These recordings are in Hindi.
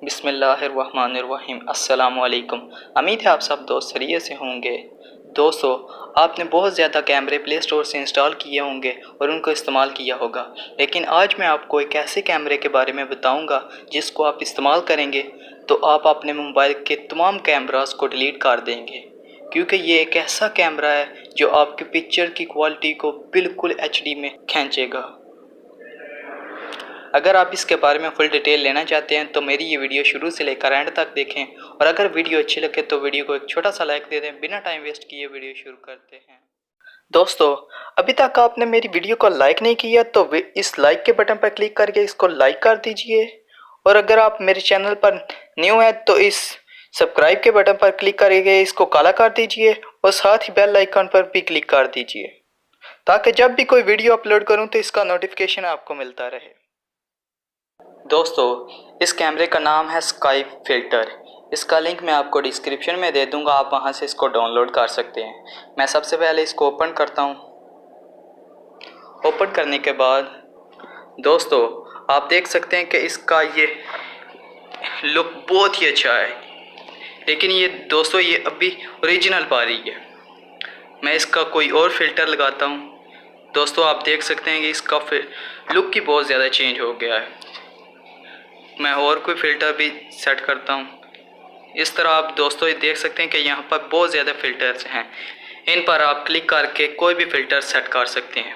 बिस्मिल्लाहिर्रहमानिर्रहीम। अस्सलामुअलैकुम। उम्मीद है आप सब दोस्त खैरियत से होंगे। दोस्तों, आपने बहुत ज़्यादा कैमरे प्ले स्टोर से इंस्टॉल किए होंगे और उनको इस्तेमाल किया होगा, लेकिन आज मैं आपको एक ऐसे कैमरे के बारे में बताऊंगा जिसको आप इस्तेमाल करेंगे तो आप अपने मोबाइल के तमाम कैमरास को डिलीट कर देंगे, क्योंकि ये एक ऐसा कैमरा है जो आपकी पिक्चर की क्वालिटी को बिल्कुल HD में खींचेगा। अगर आप इसके बारे में फुल डिटेल लेना चाहते हैं तो मेरी ये वीडियो शुरू से लेकर एंड तक देखें, और अगर वीडियो अच्छी लगे तो वीडियो को एक छोटा सा लाइक दे दें। बिना टाइम वेस्ट किए वीडियो शुरू करते हैं। दोस्तों, अभी तक आपने मेरी वीडियो को लाइक नहीं किया तो इस लाइक के बटन पर क्लिक करके इसको लाइक कर दीजिए, और अगर आप मेरे चैनल पर न्यू हैं तो इस सब्सक्राइब के बटन पर क्लिक करके इसको काला कर दीजिए, और साथ ही बेल आइकन पर भी क्लिक कर दीजिए, ताकि जब भी कोई वीडियो अपलोड करूं तो इसका नोटिफिकेशन आपको मिलता रहे। दोस्तों, इस कैमरे का नाम है स्काई फिल्टर। इसका लिंक मैं आपको डिस्क्रिप्शन में दे दूंगा, आप वहां से इसको डाउनलोड कर सकते हैं। मैं सबसे पहले इसको ओपन करता हूं। ओपन करने के बाद दोस्तों, आप देख सकते हैं कि इसका ये लुक बहुत ही अच्छा है, लेकिन ये दोस्तों ये अभी ओरिजिनल पा रही है। मैं इसका कोई और फिल्टर लगाता हूँ। दोस्तों, आप देख सकते हैं कि इसका लुक ही बहुत ज़्यादा चेंज हो गया है। मैं और कोई फ़िल्टर भी सेट करता हूँ। इस तरह आप दोस्तों ये देख सकते हैं कि यहाँ पर बहुत ज़्यादा फ़िल्टर्स हैं। इन पर आप क्लिक करके कोई भी फ़िल्टर सेट कर सकते हैं।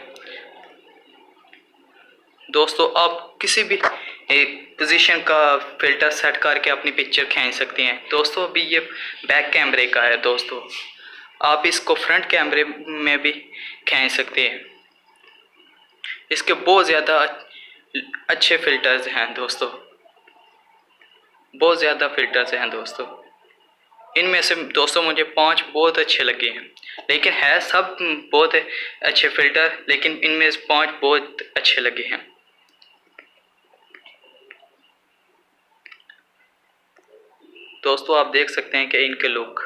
दोस्तों, आप किसी भी एक पोजीशन का फ़िल्टर सेट करके अपनी पिक्चर खींच सकते हैं। दोस्तों, अभी ये बैक कैमरे का है। दोस्तों, आप इसको फ्रंट कैमरे में भी खींच सकते हैं। इसके बहुत ज़्यादा अच्छे फ़िल्टर्स हैं दोस्तों, बहुत ज़्यादा फ़िल्टर्स हैं दोस्तों। इनमें से दोस्तों मुझे 5 बहुत अच्छे लगे हैं, लेकिन है सब बहुत अच्छे फ़िल्टर, लेकिन इनमें से 5 बहुत अच्छे लगे हैं। दोस्तों, आप देख सकते हैं कि इनके लुक,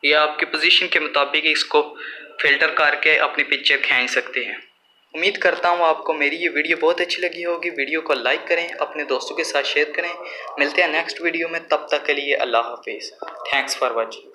ये आपकी पोजीशन के मुताबिक इसको फ़िल्टर करके अपनी पिक्चर खींच सकते हैं। उम्मीद करता हूँ आपको मेरी ये वीडियो बहुत अच्छी लगी होगी। वीडियो को लाइक करें, अपने दोस्तों के साथ शेयर करें। मिलते हैं नेक्स्ट वीडियो में, तब तक के लिए अल्लाह हाफिज़। Thanks for watching.